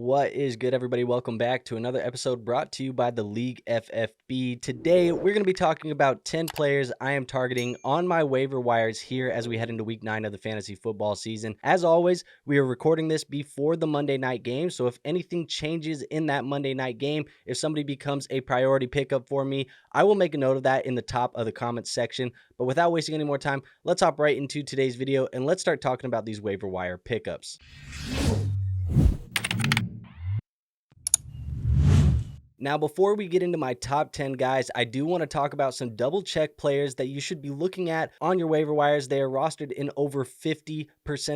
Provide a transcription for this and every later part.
What is good, everybody? Welcome back to another episode brought to you by the League FFB. Today, we're going to be talking about 10 players I am targeting on my waiver wires here as we head into week 9 of the fantasy football season. As always, we are recording this before the Monday night game, so if anything changes in that Monday night game, if somebody becomes a priority pickup for me, I will make a note of that in the top of the comments section. But without wasting any more time, let's hop right into today's video and let's start talking about these waiver wire pickups. Now, before we get into my top 10 guys, I do want to talk about some double check players that you should be looking at on your waiver wires. They are rostered in over 50%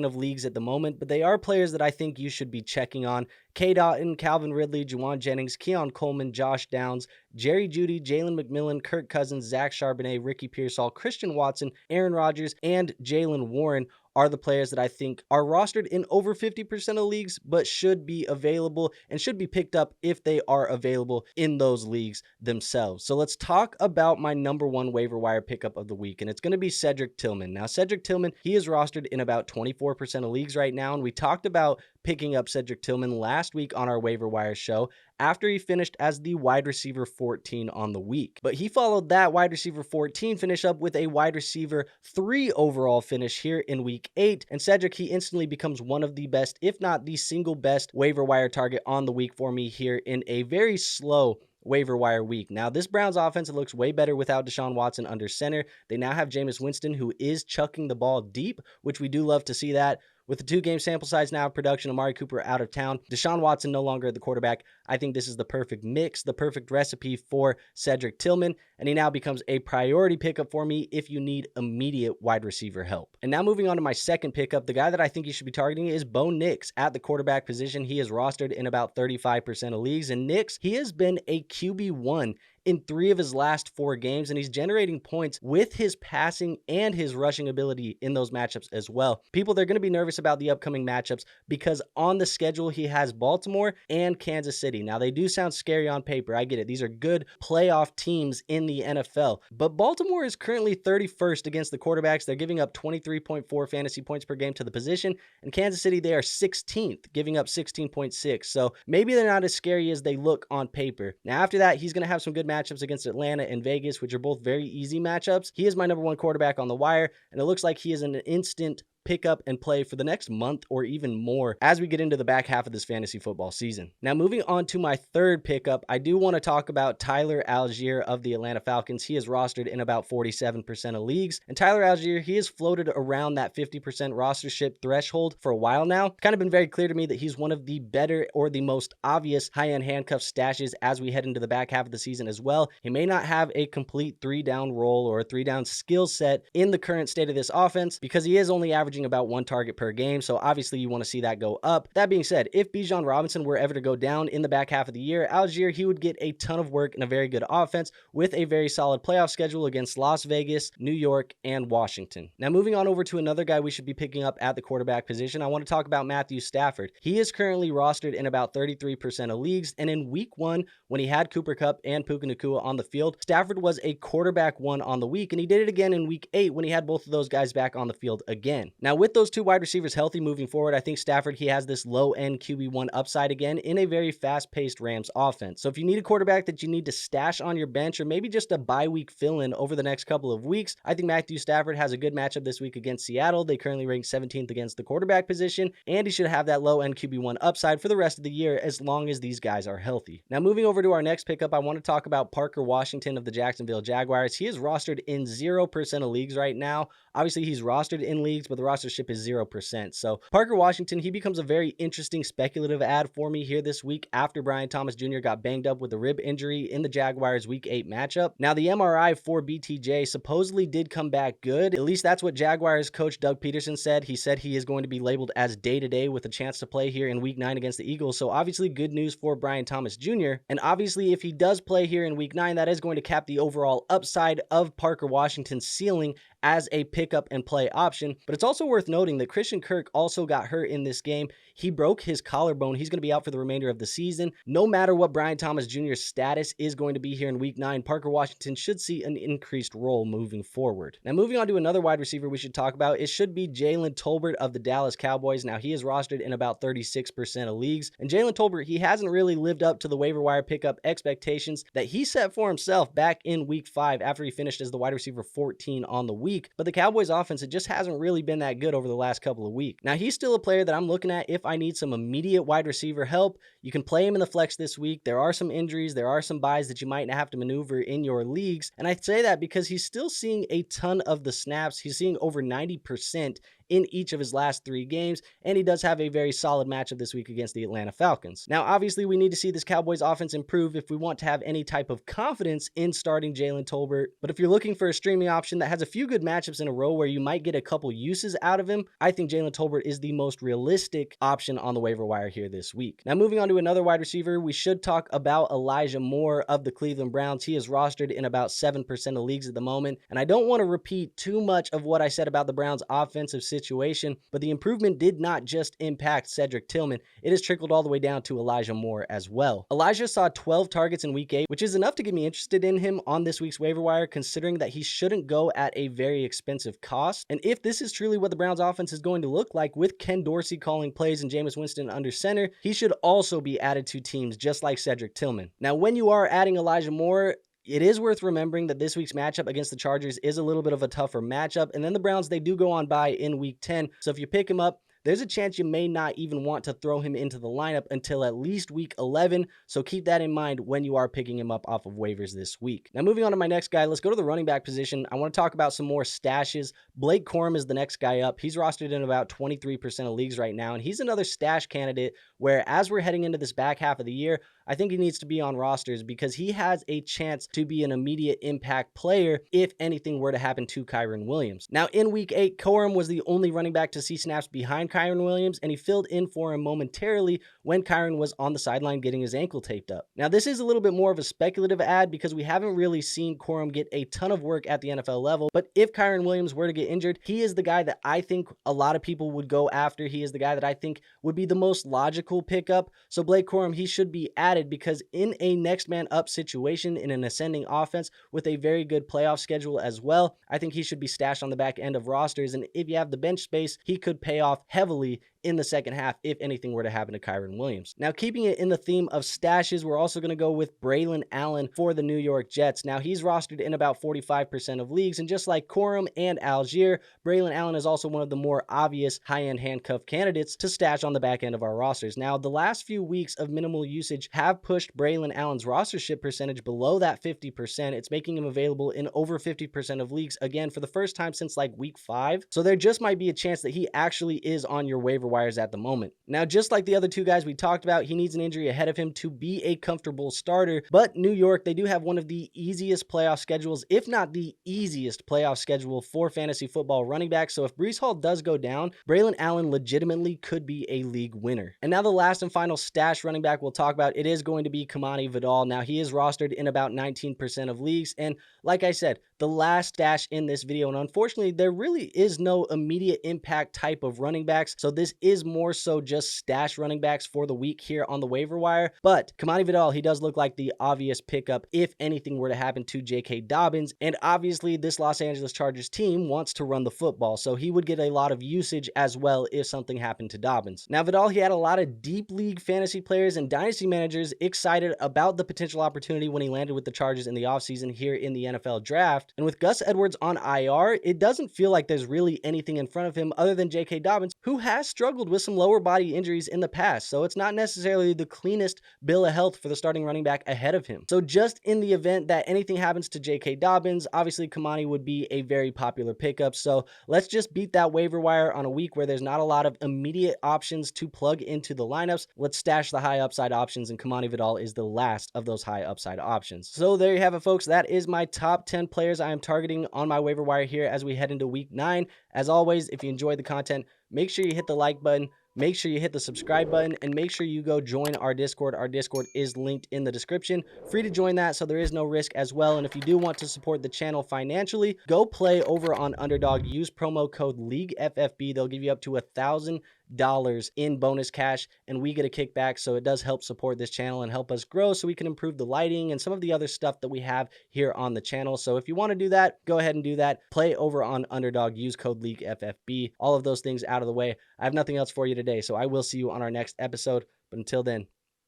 of leagues at the moment, but they are players that I think you should be checking on. K. Dotton, Calvin Ridley, Juwan Jennings, Keon Coleman, Josh Downs, Jerry Jeudy, Jalen McMillan, Kirk Cousins, Zach Charbonnet, Ricky Pearsall, Christian Watson, Aaron Rodgers, and Jalen Warren are the players that I think are rostered in over 50% of leagues, but should be available and should be picked up if they are available in those leagues themselves. So let's talk about my number one waiver wire pickup of the week, and it's going to be Cedric Tillman. Now, Cedric Tillman, he is rostered in about 24% of leagues right now, and we talked about picking up Cedric Tillman last week on our waiver wire show after he finished as the wide receiver 14 on the week. But he followed that wide receiver 14 finish up with a wide receiver 3 overall finish here in week 8. And Cedric, he instantly becomes one of the best, if not the single best waiver wire target on the week for me here in a very slow waiver wire week. Now, this Browns offense, it looks way better without Deshaun Watson under center. They now have Jameis Winston, who is chucking the ball deep, which we do love to see that. With the 2-game sample size now of production, Amari Cooper out of town, Deshaun Watson no longer at the quarterback, I think this is the perfect mix, the perfect recipe for Cedric Tillman, and he now becomes a priority pickup for me if you need immediate wide receiver help. And now moving on to my second pickup, the guy that I think you should be targeting is Bo Nix at the quarterback position. He is rostered in about 35% of leagues, and Nix, he has been a QB1 in 3 of his last 4 games, and he's generating points with his passing and his rushing ability in those matchups as well. People, they're going to be nervous about the upcoming matchups because on the schedule, he has Baltimore and Kansas City. Now, they do sound scary on paper. I get it. These are good playoff teams in the NFL, but Baltimore is currently 31st against the quarterbacks. They're giving up 23.4 fantasy points per game to the position, and Kansas City, they are 16th, giving up 16.6. So maybe they're not as scary as they look on paper. Now, after that, he's going to have some good matchups against Atlanta and Vegas, which are both very easy matchups. He is my number one quarterback on the wire, and it looks like he is an instant pick up and play for the next month or even more as we get into the back half of this fantasy football season. Now, moving on to my third pickup, I do want to talk about Tyler Allgeier of the Atlanta Falcons. He is rostered in about 47% of leagues, and Tyler Allgeier, he has floated around that 50% rostership threshold for a while now. It's kind of been very clear to me that he's one of the better or the most obvious high-end handcuff stashes as we head into the back half of the season as well. He may not have a complete 3-down role or a 3-down skill set in the current state of this offense because he is only averaging about 1 target per game, so obviously you want to see that go up. That being said, if Bijan Robinson were ever to go down in the back half of the year, Allgeier, he would get a ton of work in a very good offense with a very solid playoff schedule against Las Vegas, New York, and Washington. Now, moving on over to another guy we should be picking up at the quarterback position, I want to talk about Matthew Stafford. He is currently rostered in about 33% of leagues, and in week 1, when he had Cooper Kupp and Puka Nacua on the field, Stafford was a quarterback 1 on the week, and he did it again in week 8 when he had both of those guys back on the field again. Now, with those 2 wide receivers healthy moving forward, I think Stafford, he has this low-end QB1 upside again in a very fast-paced Rams offense. So if you need a quarterback that you need to stash on your bench or maybe just a bye-week fill-in over the next couple of weeks, I think Matthew Stafford has a good matchup this week against Seattle. They currently rank 17th against the quarterback position, and he should have that low-end QB1 upside for the rest of the year as long as these guys are healthy. Now, moving over to our next pickup, I want to talk about Parker Washington of the Jacksonville Jaguars. He is rostered in 0% of leagues right now. Obviously, he's rostered in leagues, but the rostership is 0%. So Parker Washington, he becomes a very interesting speculative ad for me here this week after Brian Thomas Jr. got banged up with a rib injury in the Jaguars week 8 matchup. Now, the MRI for BTJ supposedly did come back good. At least that's what Jaguars coach Doug Peterson said. He said he is going to be labeled as day-to-day with a chance to play here in week 9 against the Eagles. So obviously good news for Brian Thomas Jr. And obviously if he does play here in week 9, that is going to cap the overall upside of Parker Washington's ceiling as a pickup and play option. But it's also worth noting that Christian Kirk also got hurt in this game. He broke his collarbone. He's going to be out for the remainder of the season. No matter what Brian Thomas Jr.'s status is going to be here in week 9, Parker Washington should see an increased role moving forward. Now, moving on to another wide receiver we should talk about, it should be Jalen Tolbert of the Dallas Cowboys. Now, he is rostered in about 36% of leagues. And Jalen Tolbert, he hasn't really lived up to the waiver wire pickup expectations that he set for himself back in week 5 after he finished as the wide receiver 14 on the week. But the Cowboys offense, it just hasn't really been that good over the last couple of weeks. Now, he's still a player that I'm looking at if I need some immediate wide receiver help. You can play him in the flex this week. There are some injuries. There are some buys that you might have to maneuver in your leagues. And I say that because he's still seeing a ton of the snaps. He's seeing over 90% in each of his last 3 games, and he does have a very solid matchup this week against the Atlanta Falcons. Now, obviously, we need to see this Cowboys offense improve if we want to have any type of confidence in starting Jalen Tolbert. But if you're looking for a streaming option that has a few good matchups in a row where you might get a couple uses out of him, I think Jalen Tolbert is the most realistic option on the waiver wire here this week. Now, moving on to another wide receiver, we should talk about Elijah Moore of the Cleveland Browns. He is rostered in about 7% of leagues at the moment, and I don't want to repeat too much of what I said about the Browns' offensive situation, but the improvement did not just impact Cedric Tillman. It has trickled all the way down to Elijah Moore as well. Elijah saw 12 targets in week 8, which is enough to get me interested in him on this week's waiver wire, considering that he shouldn't go at a very expensive cost. And if this is truly what the Browns offense is going to look like with Ken Dorsey calling plays and Jameis Winston under center, he should also be added to teams just like Cedric Tillman. Now, when you are adding Elijah Moore, it is worth remembering that this week's matchup against the Chargers is a little bit of a tougher matchup. And then the Browns, they do go on bye in week 10. So if you pick him up, there's a chance you may not even want to throw him into the lineup until at least week 11. So keep that in mind when you are picking him up off of waivers this week. Now, moving on to my next guy, let's go to the running back position. I want to talk about some more stashes. Blake Corum is the next guy up. He's rostered in about 23% of leagues right now, and he's another stash candidate where, as we're heading into this back half of the year, I think he needs to be on rosters because he has a chance to be an immediate impact player if anything were to happen to Kyren Williams. Now, in week 8, Corum was the only running back to see snaps behind Kyren Williams, and he filled in for him momentarily when Kyren was on the sideline getting his ankle taped up. Now, this is a little bit more of a speculative ad because we haven't really seen Corum get a ton of work at the NFL level, but if Kyren Williams were to get injured, he is the guy that I think a lot of people would go after. He is the guy that I think would be the most logical pickup. So Blake Corum, he should be added because in a next man up situation in an ascending offense with a very good playoff schedule as well, I think he should be stashed on the back end of rosters. And if you have the bench space, he could pay off heavily in the second half if anything were to happen to Kyren Williams. Now, keeping it in the theme of stashes, we're also going to go with Braelon Allen for the New York Jets. Now, he's rostered in about 45% of leagues, and just like Corum and Allgeier, Braelon Allen is also one of the more obvious high-end handcuff candidates to stash on the back end of our rosters. Now, the last few weeks of minimal usage have pushed Braelon Allen's rostership percentage below that 50%. It's making him available in over 50% of leagues, again, for the first time since like week 5. So there just might be a chance that he actually is on your waiver wires at the moment. Now, just like the other 2 guys we talked about, he needs an injury ahead of him to be a comfortable starter, but New York, they do have one of the easiest playoff schedules, if not the easiest playoff schedule for fantasy football running backs. So if Breece Hall does go down, Braelon Allen legitimately could be a league winner. And now the last and final stash running back we'll talk about, it is going to be Kimani Vidal. Now, he is rostered in about 19% of leagues, and like I said, the last stash in this video, and unfortunately, there really is no immediate impact type of running backs, so this is more so just stash running backs for the week here on the waiver wire. But Kimani Vidal, he does look like the obvious pickup if anything were to happen to J.K. Dobbins, and obviously this Los Angeles Chargers team wants to run the football, so he would get a lot of usage as well if something happened to Dobbins. Now, Vidal, he had a lot of deep league fantasy players and dynasty managers excited about the potential opportunity when he landed with the Chargers in the offseason here in the NFL draft. And with Gus Edwards on IR, it doesn't feel like there's really anything in front of him other than J.K. Dobbins, who has struggled with some lower body injuries in the past. So it's not necessarily the cleanest bill of health for the starting running back ahead of him. So just in the event that anything happens to J.K. Dobbins, obviously Kimani would be a very popular pickup. So let's just beat that waiver wire on a week where there's not a lot of immediate options to plug into the lineups. Let's stash the high upside options, and Kimani Vidal is the last of those high upside options. So there you have it, folks. That is my top 10 players I am targeting on my waiver wire here as we head into week 9. As always, if you enjoyed the content, make sure you hit the like button, make sure you hit the subscribe button and make sure you go join our Discord. Our Discord is linked in the description. Free to join that, so there is no risk as well. And if you do want to support the channel financially, go play over on Underdog. Use promo code LEAGUEFFB. They'll give you up to $1,000 in bonus cash, and we get a kickback. So it does help support this channel and help us grow so we can improve the lighting and some of the other stuff that we have here on the channel. So if you want to do that, go ahead and do that. Play over on Underdog. Use code LEAGUEFFB. All of those things out of the way. I have nothing else for you today, so I will see you on our next episode. But until then,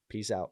peace out.